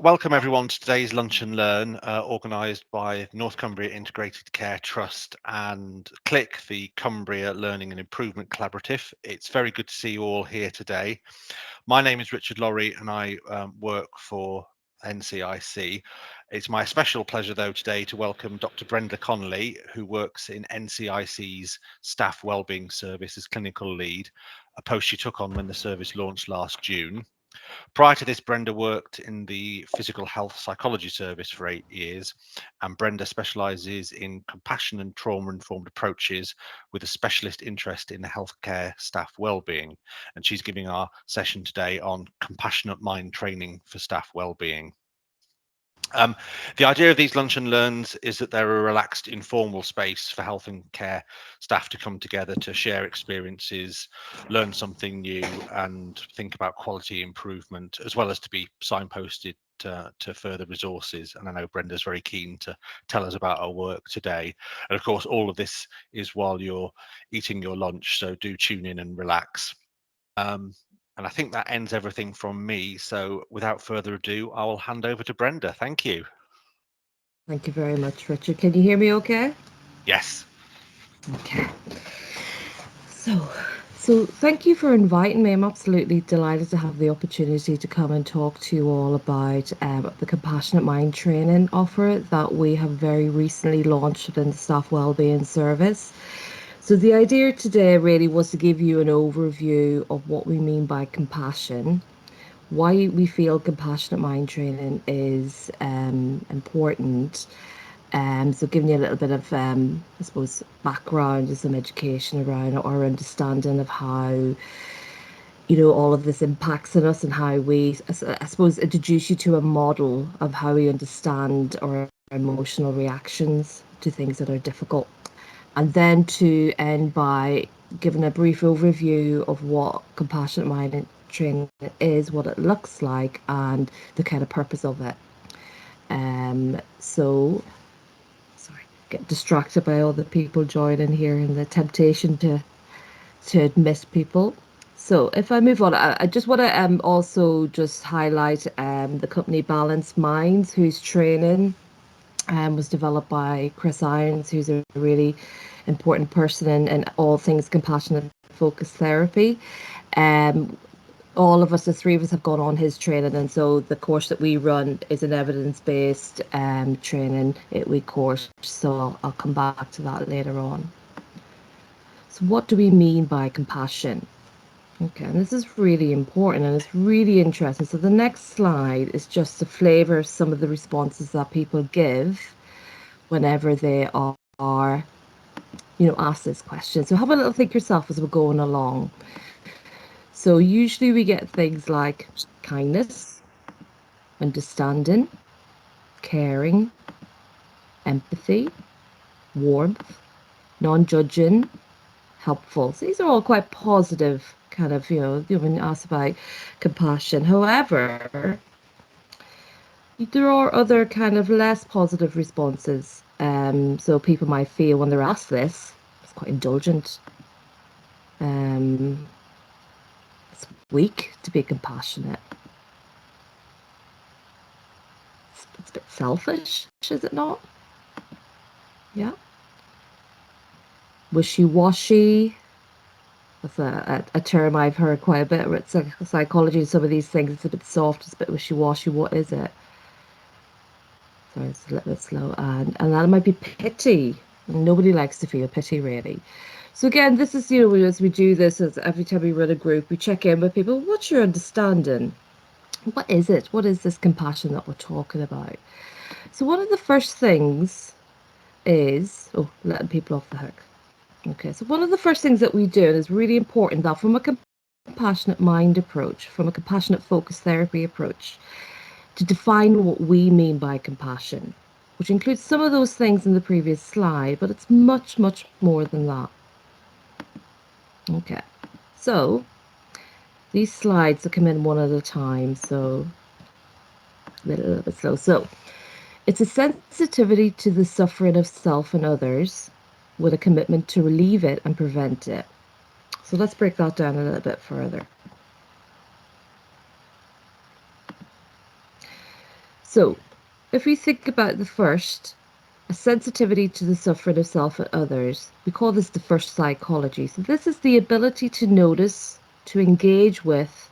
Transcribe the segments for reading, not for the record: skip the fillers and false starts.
Welcome everyone to today's Lunch and Learn, organised by North Cumbria Integrated Care Trust and CLIC, the Cumbria Learning and Improvement Collaborative. It's very good to see you all here today. My name is Richard Lorry and I work for NCIC. It's my special pleasure though today to welcome Dr. Brenda Connolly, who works in NCIC's Staff Wellbeing Service as clinical lead, a post she took on when the service launched last June. Prior to this, Brenda worked in the physical health psychology service for 8 years, and Brenda specialises in compassion and trauma-informed approaches with a specialist interest in healthcare staff wellbeing. And she's giving our session today on compassionate mind training for staff wellbeing. The idea of these lunch and learns is that they're a relaxed, informal space for health and care staff to come together to share experiences, learn something new, and think about quality improvement, as well as to be signposted to further resources. And I know Brenda's very keen to tell us about her work today. And of course, all of this is while you're eating your lunch, so do tune in and relax. And I think that ends everything from me. So without further ado, I will hand over to Brenda. Thank you. Thank you very much, Richard. Can you hear me okay? Yes. Okay. So thank you for inviting me. I'm absolutely delighted to have the opportunity to come and talk to you all about the Compassionate Mind training offer that we have very recently launched within the Staff Wellbeing Service. So the idea today really was to give you an overview of what we mean by compassion, why we feel compassionate mind training is important. So giving you a little bit of, I suppose, background and some education around our understanding of how, all of this impacts on us and how we, I suppose, introduce you to a model of how we understand our emotional reactions to things that are difficult. And then to end by giving a brief overview of what compassionate mind training is, what it looks like, and the kind of purpose of it. So, sorry, get distracted by all the people joining here and the temptation to miss people. So if I move on, I just want to also just highlight the company Balanced Minds, whose training was developed by Chris Irons, who's a really important person in all things compassionate focused therapy. All of us, the three of us, have gone on his training, and so the course that we run is an evidence-based training 8-week course. So I'll come back to that later on. So what do we mean by compassion? Okay, and this is really important and it's really interesting. So the next slide is just a flavour of some of the responses that people give whenever they are asked this question. So have a little think yourself as we're going along. So usually we get things like kindness, understanding, caring, empathy, warmth, non-judging, helpful. So these are all quite positive kind of, when asked about compassion. However, there are other kind of less positive responses. So people might feel when they're asked this, it's quite indulgent. It's weak to be compassionate. It's a bit selfish, is it not? Yeah. Wishy-washy. That's a term I've heard quite a bit. It's psychology and some of these things. It's a bit soft, it's a bit wishy-washy. What is it? Sorry, it's a little bit slow. And that might be pity. Nobody likes to feel pity, really. So again, this is, as we do this, as every time we run a group, we check in with people. What's your understanding? What is it? What is this compassion that we're talking about? So one of the first things is, letting people off the hook. Okay, so one of the first things that we do, and is really important, that from a compassionate mind approach, from a compassionate focused therapy approach, to define what we mean by compassion, which includes some of those things in the previous slide, but it's much, much more than that. Okay, so these slides will come in one at a time, so a little bit slow. So it's a sensitivity to the suffering of self and others with a commitment to relieve it and prevent it. So let's break that down a little bit further. So if we think about the first, a sensitivity to the suffering of self and others, we call this the first psychology. So this is the ability to notice, to engage with,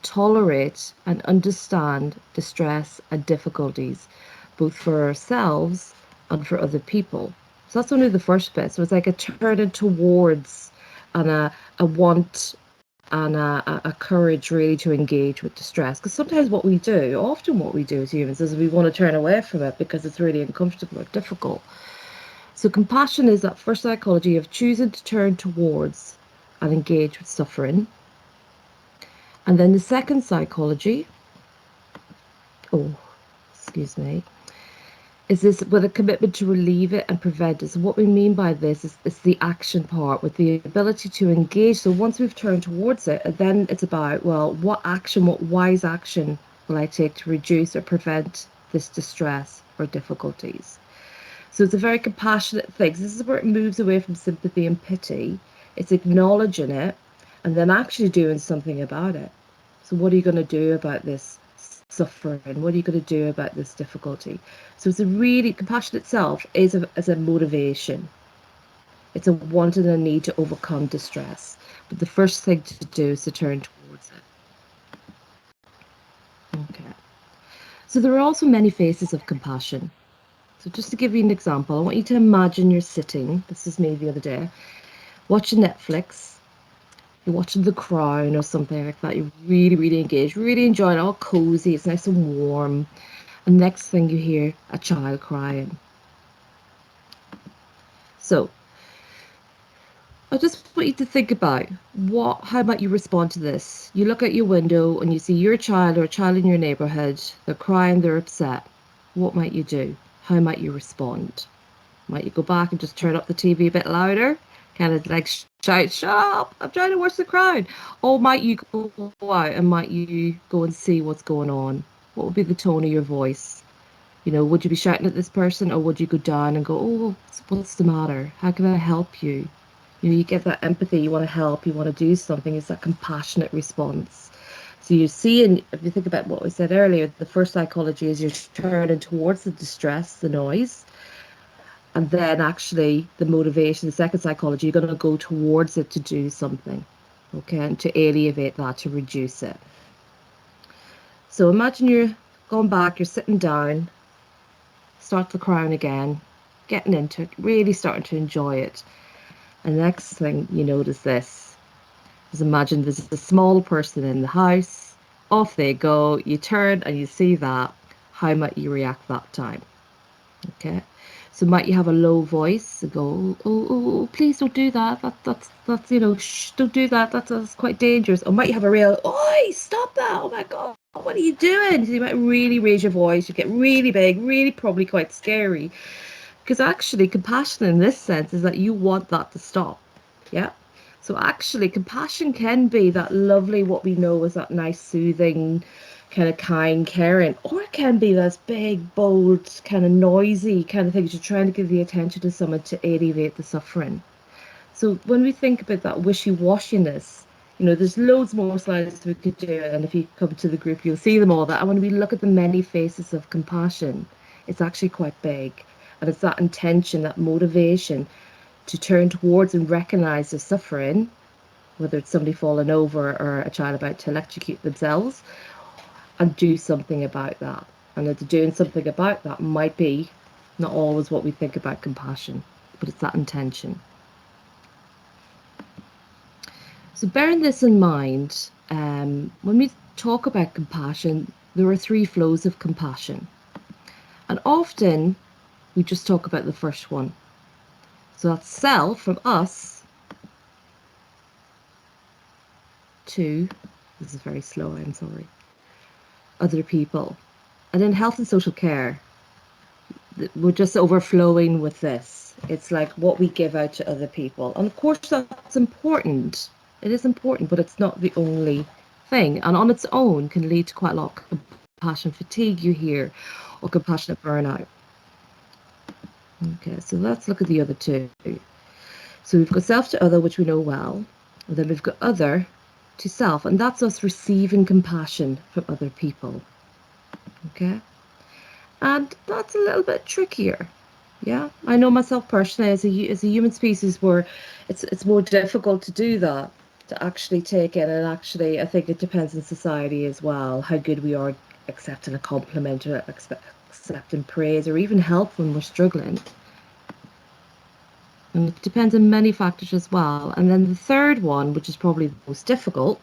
tolerate and understand distress and difficulties, both for ourselves and for other people. So that's only the first bit. So it's like a turning towards and a want and a courage really to engage with distress. Because sometimes often what we do as humans is we want to turn away from it because it's really uncomfortable or difficult. So compassion is that first psychology of choosing to turn towards and engage with suffering. And then the second psychology, excuse me, is this with a commitment to relieve it and prevent it. So what we mean by this is the action part with the ability to engage. So once we've turned towards it, then it's about, well, what wise action will I take to reduce or prevent this distress or difficulties? So it's a very compassionate thing. This is where it moves away from sympathy and pity. It's acknowledging it and then actually doing something about it. So what are you going to do about this suffering? What are you going to do about this difficulty? So it's a really, compassion itself is a motivation. It's a want and a need to overcome distress. But the first thing to do is to turn towards it. Okay. So there are also many faces of compassion. So just to give you an example, I want you to imagine you're sitting, this is me the other day, watching Netflix. You're watching The Crown or something like that. You're really, really engaged, really enjoying it, all cozy, it's nice and warm. And next thing you hear a child crying. So I just want you to think about how might you respond to this? You look out your window and you see your child or a child in your neighborhood, they're crying, they're upset. What might you do? How might you respond? Might you go back and just turn up the TV a bit louder? Kind of like shout, shut up, I'm trying to watch The Crown. Or might you go out and might you go and see what's going on? What would be the tone of your voice? You know, would you be shouting at this person or would you go down and go, oh, what's the matter? How can I help you? You know, you get that empathy, you want to help, you want to do something. It's that compassionate response. So you see, and if you think about what we said earlier, the first psychology is you're turning towards the distress, the noise. And then actually the motivation, the second psychology, you're going to go towards it to do something, okay, and to alleviate that, to reduce it. So imagine you're going back, you're sitting down, start The Crown again, getting into it, really starting to enjoy it. And the next thing you notice this is imagine there's a small person in the house, off they go, you turn and you see that. How might you react that time? Okay. So might you have a low voice and go, oh, please don't do that. That's shh, don't do that. That's quite dangerous. Or might you have a real, oi, stop that. Oh my God, what are you doing? So you might really raise your voice. You get really big, really probably quite scary. Because actually compassion in this sense is that you want that to stop. Yeah. So actually compassion can be that lovely, what we know as that nice, soothing, kind of kind, caring, or it can be those big, bold, kind of noisy kind of things. You're trying to give the attention to someone to alleviate the suffering. So when we think about that wishy-washiness, there's loads more slides we could do, and if you come to the group, you'll see them all. That when we look at the many faces of compassion, it's actually quite big, and it's that intention, that motivation to turn towards and recognize the suffering, whether it's somebody falling over or a child about to electrocute themselves, and do something about that. And that doing something about that might be not always what we think about compassion, but it's that intention. So bearing this in mind, when we talk about compassion, there are three flows of compassion. And often we just talk about the first one. So that's self, from us, to, this is very slow, I'm sorry, other people. And in health and social care, we're just overflowing with this. It's like what we give out to other people. And of course, that's important. It is important, but it's not the only thing. And on its own can lead to quite a lot of compassion fatigue, you hear, or compassionate burnout. Okay, so let's look at the other two. So we've got self to other, which we know well. And then we've got other to self, and that's us receiving compassion from other people. Okay? And that's a little bit trickier. Yeah, I know myself personally as a human species where it's more difficult to do that, to actually take it. And actually I think it depends on society as well, how good we are accepting a compliment or accepting praise or even help when we're struggling. And it depends on many factors as well. And then the third one, which is probably the most difficult,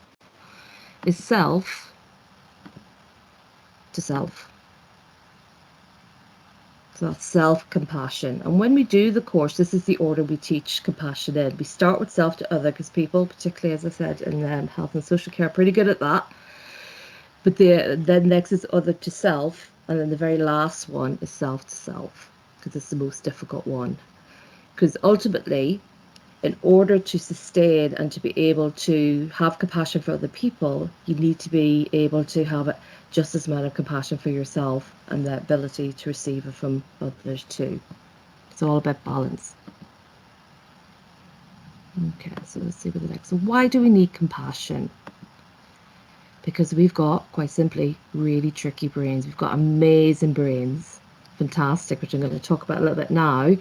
is self to self. So that's self-compassion. And when we do the course, this is the order we teach compassion in. We start with self to other, because people, particularly as I said in health and social care, are pretty good at that. But then next is other to self, and then the very last one is self to self, because it's the most difficult one. Because ultimately, in order to sustain and to be able to have compassion for other people, you need to be able to have just as much compassion for yourself and the ability to receive it from others too. It's all about balance. Okay, so let's see what the next. So why do we need compassion? Because we've got, quite simply, really tricky brains. We've got amazing brains, fantastic, which I'm going to talk about a little bit now,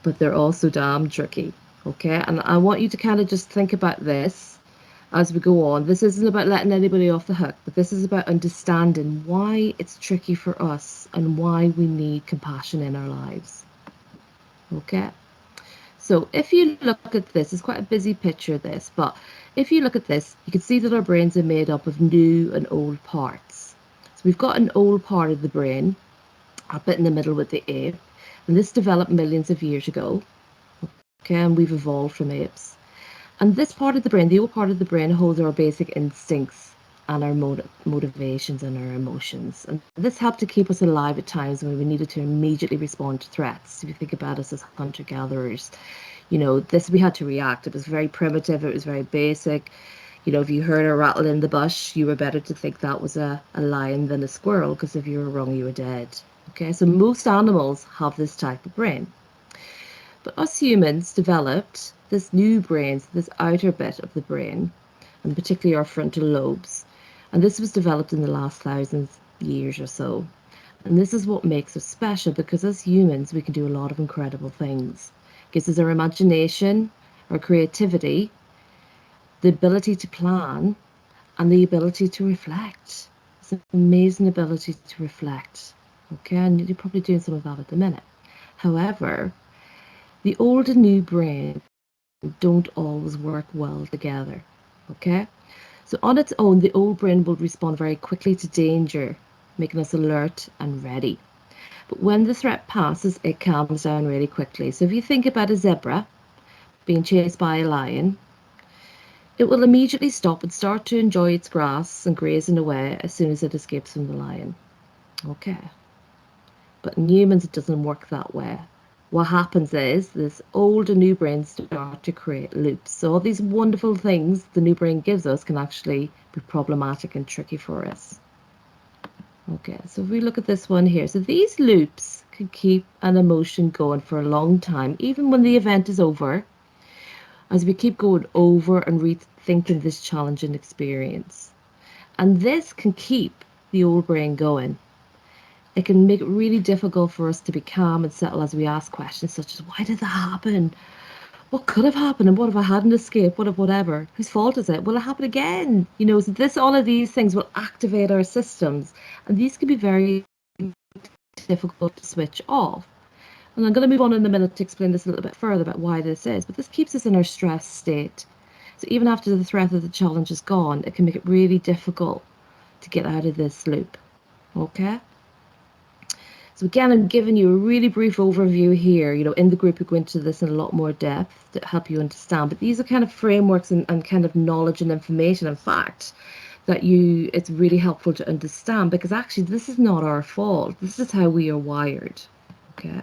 but they're also damn tricky. Okay, and I want you to kind of just think about this as we go on. This isn't about letting anybody off the hook, but this is about understanding why it's tricky for us and why we need compassion in our lives. Okay, so if you look at this, it's quite a busy picture, this, but if you look at this, you can see that our brains are made up of new and old parts. So we've got an old part of the brain up in the middle with the ape, and this developed millions of years ago. Okay, and we've evolved from apes. And this part of the brain, the old part of the brain, holds our basic instincts and our motivations and our emotions. And this helped to keep us alive at times when we needed to immediately respond to threats. If you think about us as hunter-gatherers, you know, this, we had to react. It was very primitive. It was very basic. You know, if you heard a rattle in the bush, you were better to think that was a lion than a squirrel, because if you were wrong, you were dead. Okay, so most animals have this type of brain. But us humans developed this new brain, this outer bit of the brain, and particularly our frontal lobes. And this was developed in the last thousands of years or so. And this is what makes us special, because as humans, we can do a lot of incredible things. It gives us our imagination, our creativity, the ability to plan, and the ability to reflect. It's an amazing ability to reflect. Okay, and you're probably doing some of that at the minute. However, the old and new brain don't always work well together. Okay, so on its own, the old brain will respond very quickly to danger, making us alert and ready. But when the threat passes, it calms down really quickly. So if you think about a zebra being chased by a lion, it will immediately stop and start to enjoy its grass and grazing away as soon as it escapes from the lion. Okay, but in humans, it doesn't work that way. What happens is this old and new brain start to create loops. So all these wonderful things the new brain gives us can actually be problematic and tricky for us. Okay, so if we look at this one here, so these loops can keep an emotion going for a long time, even when the event is over, as we keep going over and rethinking this challenging experience. And this can keep the old brain going. It can make it really difficult for us to be calm and settle as we ask questions such as, why did that happen? What could have happened? And what if I hadn't escaped? What if whatever? Whose fault is it? Will it happen again? You know, so all of these things will activate our systems. And these can be very difficult to switch off. And I'm going to move on in a minute to explain this a little bit further about why this is. But this keeps us in our stress state. So even after the threat of the challenge is gone, it can make it really difficult to get out of this loop. Okay? So again, I'm giving you a really brief overview here. You know, in the group, we go into this in a lot more depth to help you understand. But these are kind of frameworks and kind of knowledge and information and fact that it's really helpful to understand, because actually this is not our fault. This is how we are wired. Okay.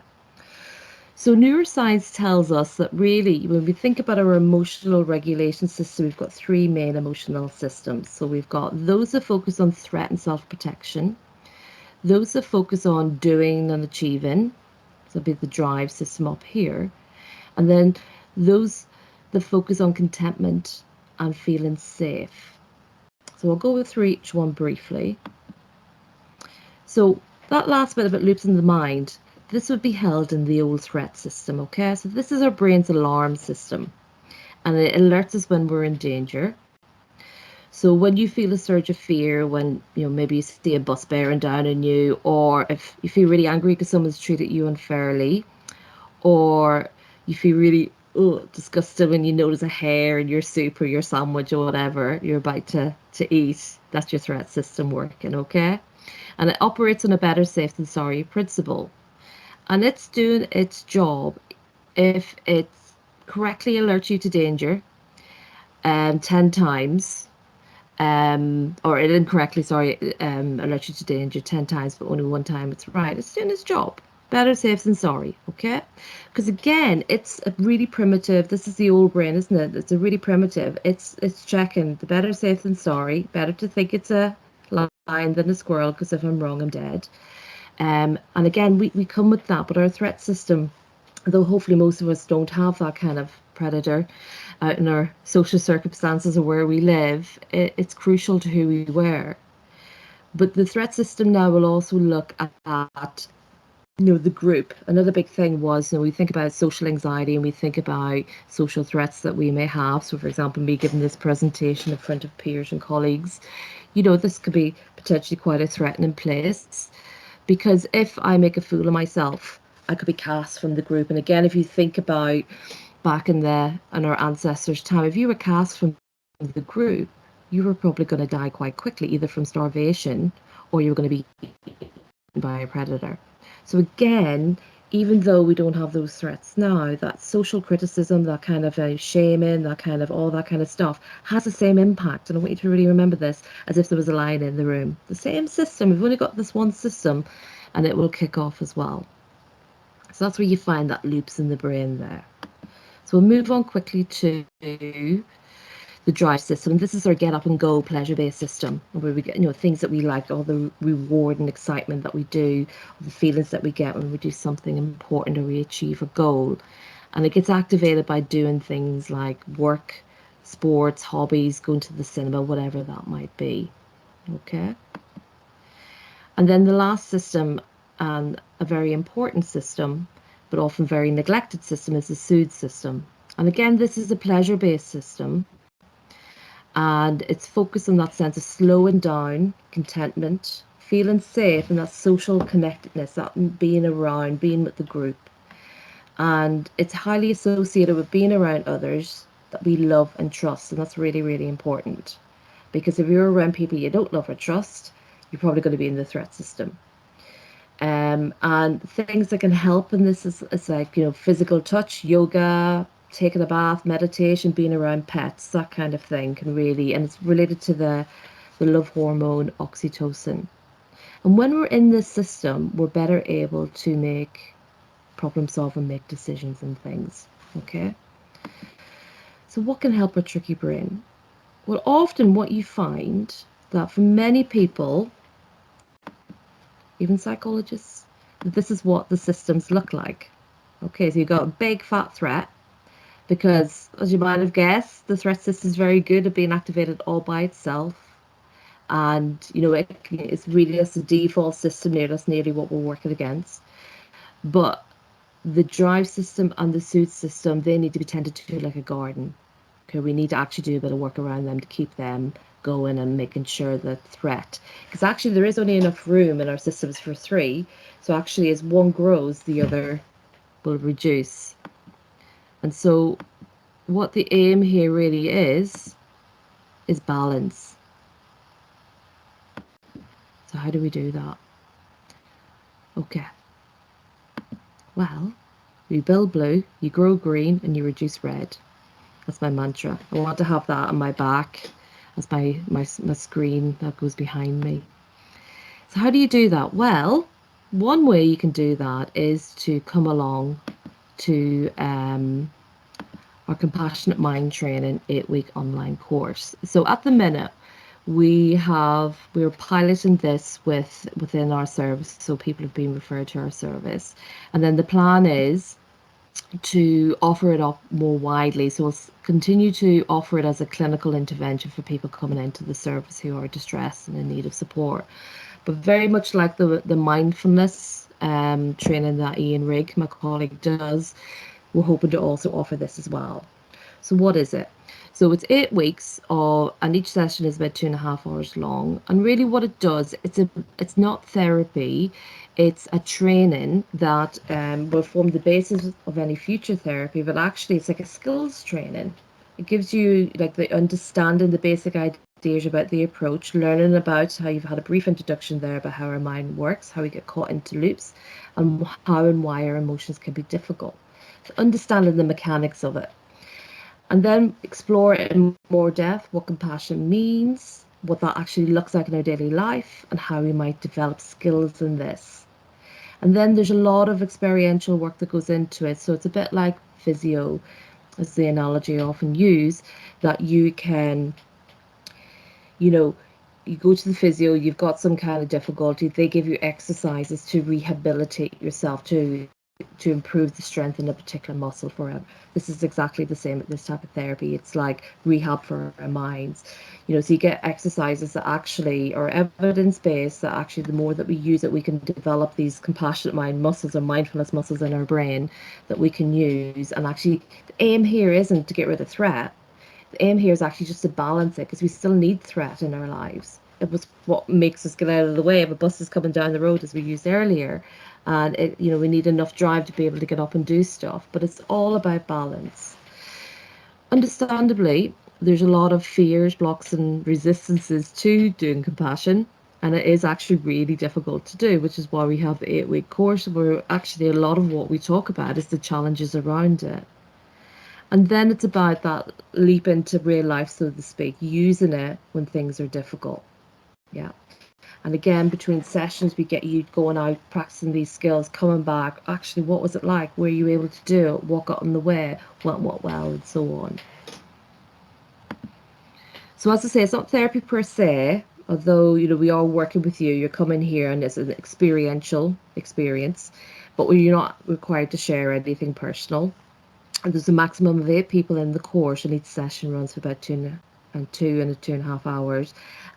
So neuroscience tells us that really, when we think about our emotional regulation system, we've got three main emotional systems. So we've got those that focus on threat and self-protection, those that focus on doing and achieving, so it'll be the drive system up here, and then those that focus on contentment and feeling safe. So I'll go through each one briefly. So that last bit about loops in the mind, this would be held in the old threat system, okay? So this is our brain's alarm system, and it alerts us when we're in danger. So when you feel a surge of fear, when maybe you see a bus bearing down on you, or if you feel really angry because someone's treated you unfairly, or you feel really disgusted when you notice a hair in your soup or your sandwich or whatever you're about to eat, that's your threat system working, okay? And it operates on a better safe than sorry principle. And it's doing its job if it correctly alerts you to danger 10 times, or it incorrectly, alert you to danger 10 times, but only one time it's right. It's doing its job. Better safe than sorry, okay? Because again, it's a really primitive, this is the old brain, isn't it? It's a really primitive, it's checking the better safe than sorry, better to think it's a lion than a squirrel, because if I'm wrong, I'm dead. And again, we come with that, but our threat system, though hopefully most of us don't have that kind of predator out in our social circumstances or where we live, it's crucial to who we were. But the threat system now will also look at the group. Another big thing was, we think about social anxiety and we think about social threats that we may have. So for example, me giving this presentation in front of peers and colleagues, this could be potentially quite a threatening place, because if I make a fool of myself, I could be cast from the group. And again, if you think about back in our ancestors' time, if you were cast from the group, you were probably going to die quite quickly, either from starvation or you were going to be eaten by a predator. So again, even though we don't have those threats now, that social criticism, that kind of shaming, that kind of all that kind of stuff has the same impact. And I want you to really remember this, as if there was a lion in the room. The same system. We've only got this one system, and it will kick off as well. So that's where you find that loops in the brain there. So we'll move on quickly to the drive system. This is our get up and go pleasure-based system, where we get things that we like, all the reward and excitement that we do, the feelings that we get when we do something important or we achieve a goal. And it gets activated by doing things like work, sports, hobbies, going to the cinema, whatever that might be. Okay. And then the last system, and a very important system, but often very neglected system, is the soothe system. And again, this is a pleasure-based system. And it's focused on that sense of slowing down, contentment, feeling safe, and that social connectedness, that being around, being with the group. And it's highly associated with being around others that we love and trust. And that's really, really important. Because if you're around people you don't love or trust, you're probably going to be in the threat system. And things that can help in this is like, physical touch, yoga, taking a bath, meditation, being around pets, that kind of thing can really, and it's related to the love hormone oxytocin. And when we're in this system, we're better able to make problem solve and make decisions and things. Okay. So what can help our tricky brain? Well, often what you find that for many people, even psychologists, this is what the systems look like. Okay, so you've got a big fat threat, because as you might have guessed, the threat system is very good at being activated all by itself. And, it's really just a default system there. That's nearly what we're working against. But the drive system and the soothe system, they need to be tended to like a garden. Okay, we need to actually do a bit of work around them to keep them going and making sure the threat, because actually there is only enough room in our systems for 3. So actually as one grows, the other will reduce. And so what the aim here really is balance. So how do we do that? Okay. Well, you build blue, you grow green, and you reduce red. That's my mantra. I want to have that on my back as my screen that goes behind me. So how do you do that? Well, one way you can do that is to come along to our Compassionate Mind Training 8-week online course. So at the minute, we're piloting this within our service, so people have been referred to our service, and then the plan is to offer it up more widely. So we'll continue to offer it as a clinical intervention for people coming into the service who are distressed and in need of support. But very much like the mindfulness training that Ian Rigg, my colleague, does, we're hoping to also offer this as well. So what is it? So it's 8 weeks of, and each session is about 2.5 hours long. And really, what it does, it's not therapy, it's a training that will form the basis of any future therapy. But actually, it's like a skills training. It gives you like the understanding, the basic ideas about the approach, learning about how you've had a brief introduction there about how our mind works, how we get caught into loops, and how and why our emotions can be difficult. So understanding the mechanics of it. And then explore in more depth what compassion means, what that actually looks like in our daily life, and how we might develop skills in this. And then there's a lot of experiential work that goes into it. So it's a bit like physio, as the analogy I often use, that you can, you know, you go to the physio, you've got some kind of difficulty, they give you exercises to rehabilitate yourself, to improve the strength in a particular muscle forever. This is exactly the same with this type of therapy. It's like rehab for our minds. So you get exercises that actually are evidence-based, that actually the more that we use it, we can develop these compassionate mind muscles or mindfulness muscles in our brain that we can use. And actually the aim here isn't to get rid of threat. The aim here is actually just to balance it, because we still need threat in our lives. It was what makes us get out of the way if a bus is coming down the road, as we used earlier. And we need enough drive to be able to get up and do stuff. But it's all about balance. Understandably, there's a lot of fears, blocks, and resistances to doing compassion. And it is actually really difficult to do, which is why we have the 8-week course, where actually a lot of what we talk about is the challenges around it. And then it's about that leap into real life, so to speak, using it when things are difficult. Yeah. And again, between sessions, we get you going out, practicing these skills, coming back. Actually, what was it like? Were you able to do it? What got in the way? What well, and so on. So as I say, it's not therapy per se, although, we are working with you. You're coming here and it's an experiential experience, but you're not required to share anything personal. And there's a maximum of 8 people in the course, and each session runs for about 2.5 hours,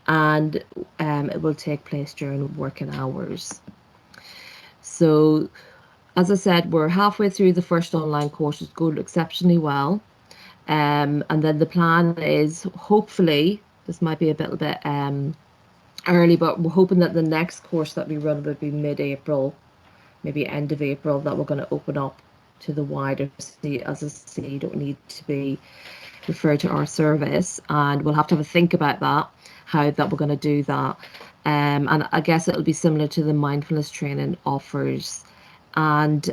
and it will take place during working hours. So, as I said, we're halfway through the first online course. It's going exceptionally well, and then the plan is, hopefully, this might be a little bit early, but we're hoping that the next course that we run will be mid-April, maybe end of April, that we're going to open up to the wider. As I say, you don't need to be referred to our service, and we'll have to have a think about that, how that we're going to do that. And I guess it'll be similar to the mindfulness training offers. And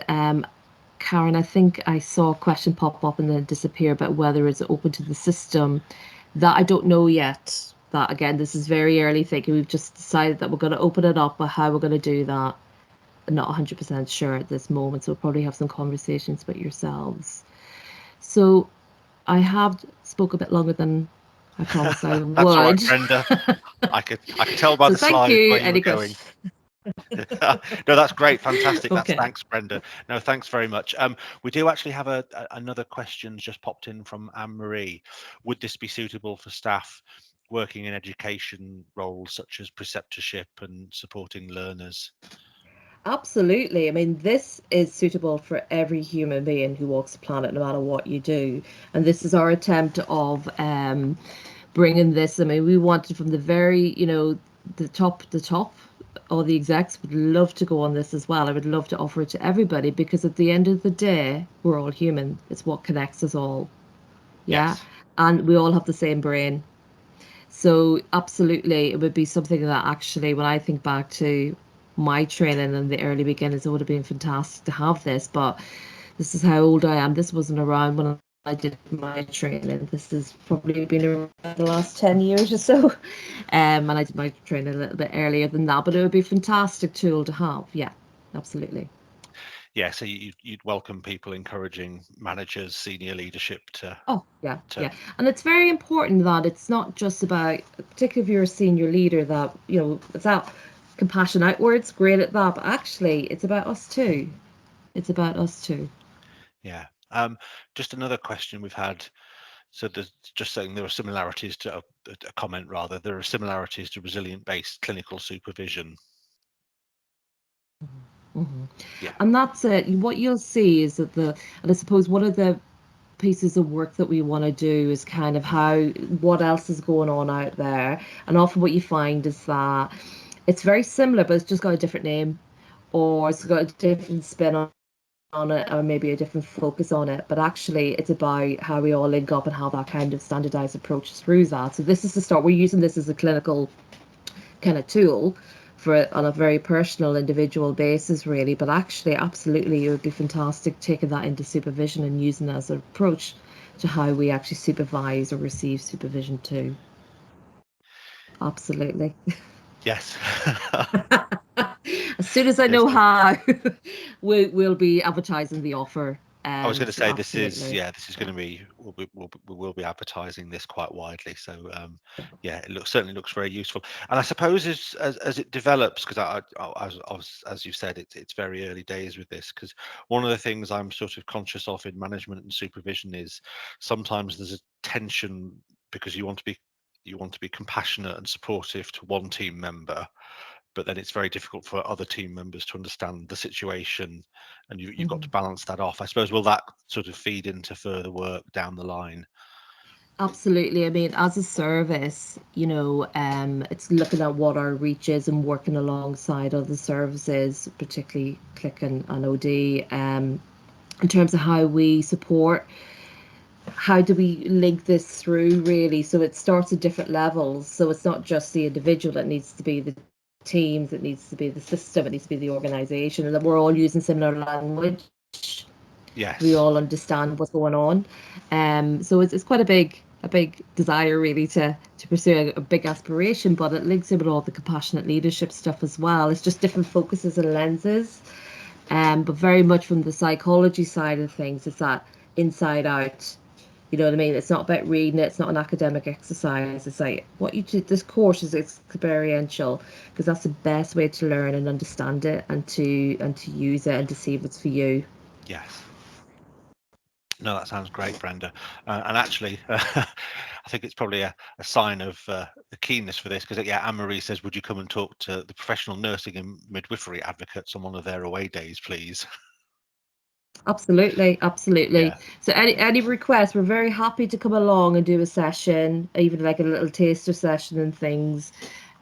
Karen, I think I saw a question pop up and then disappear about whether it's open to the system. That I don't know yet. That, again, this is very early thinking. We've just decided that we're going to open it up, but how we're going to do that, I'm not 100% sure at this moment. So we'll probably have some conversations with yourselves. So I have spoke a bit longer than I promised I would. That's all right, Brenda. I could tell by So the thank slides you. where you were Any going. questions? No, that's great, fantastic. Okay. Thanks, Brenda. No, thanks very much. We do actually have another question just popped in from Anne Marie. Would this be suitable for staff working in education roles such as preceptorship and supporting learners? Absolutely. I mean, this is suitable for every human being who walks the planet, no matter what you do. And this is our attempt of bringing this. I mean, we wanted from the very, the top, all the execs would love to go on this as well. I would love to offer it to everybody, because at the end of the day, we're all human. It's what connects us all. Yeah. Yes. And we all have the same brain. So absolutely, it would be something that actually, when I think back to my training in the early beginnings, it would have been fantastic to have this. But this is how old I am. This wasn't around when I did my training. This has probably been around the last 10 years or so. And I did my training a little bit earlier than that. But it would be a fantastic tool to have. Yeah, absolutely. Yeah, so you'd welcome people encouraging managers, senior leadership to. Oh, yeah, yeah. And it's very important that it's not just about, particularly if you're a senior leader, that, it's that compassion outwards, great at that, but actually it's about us too. It's about us too. Yeah. Just another question we've had So there's just saying there are similarities to a comment rather. There are similarities to resilient-based clinical supervision. Mm-hmm. Yeah. And that's it. What you'll see is that and I suppose one of the pieces of work that we want to do is kind of what else is going on out there. And often what you find is that it's very similar, but it's just got a different name, or it's got a different spin on it, or maybe a different focus on it. But actually, it's about how we all link up and how that kind of standardized approach through that. So this is the start. We're using this as a clinical kind of tool on a very personal, individual basis, really. But actually, absolutely, it would be fantastic taking that into supervision and using it as an approach to how we actually supervise or receive supervision too. Absolutely. Yes. As soon as I know how, we'll be advertising the offer. I was going to So say absolutely. this is going to be we will be advertising this quite widely. So yeah, it certainly looks very useful. And I suppose as it develops, because as you said, it's very early days with this. Because one of the things I'm sort of conscious of in management and supervision is sometimes there's a tension because you want to be compassionate and supportive to one team member, but then it's very difficult for other team members to understand the situation, and you've got to balance that off. I suppose, will that sort of feed into further work down the line? Absolutely. I mean, as a service, it's looking at what our reach is and working alongside other services, particularly CLIC and OD, in terms of how we support. How do we link this through, really? So it starts at different levels. So it's not just the individual, it needs to be the teams, it needs to be the system, it needs to be the organization, and that we're all using similar language. Yes. We all understand what's going on. So it's quite a big desire, really, to pursue a big aspiration, but it links in with all the compassionate leadership stuff as well. It's just different focuses and lenses. But very much from the psychology side of things, it's that inside out. You know what I mean? It's not about reading it. It's not an academic exercise. It's like what you do. This course is experiential because that's the best way to learn and understand it, and to use it and to see if it's for you. Yes. No, that sounds great, Brenda. And actually, I think it's probably a sign of a keenness for this, because yeah, Anne-Marie says, would you come and talk to the professional nursing and midwifery advocates on one of their away days, please? Absolutely, absolutely. Yeah. So any requests, we're very happy to come along and do a session, even like a little taster session and things.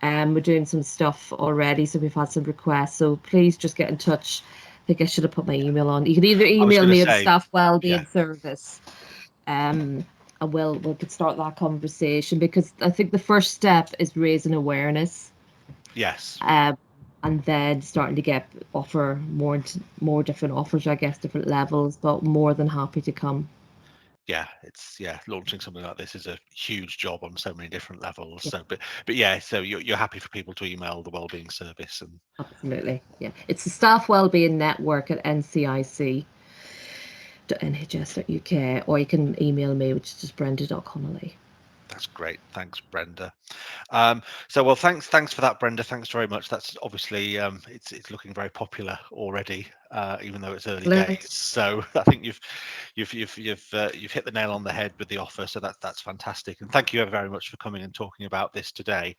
We're doing some stuff already, so we've had some requests. So please just get in touch. I think I should have put my email on. You can either I was email going to me at say, staff yeah, wellbeing service, and we could start that conversation, because I think the first step is raising awareness. yes. And then starting to offer more different offers, I guess, different levels, but more than happy to come. Yeah, launching something like this is a huge job on so many different levels. Yeah, So but yeah, so you're happy for people to email the Wellbeing Service. And absolutely. Yeah. It's the Staff Wellbeing Network at NCIC.nhs.uk, or you can email me, which is just Brenda.Connolly. that's great. Thanks, Brenda. So well, thanks for that, Brenda. Thanks very much. That's obviously it's looking very popular already, even though it's early days. So I think you've hit the nail on the head with the offer. So that's fantastic. And thank you very much for coming and talking about this today.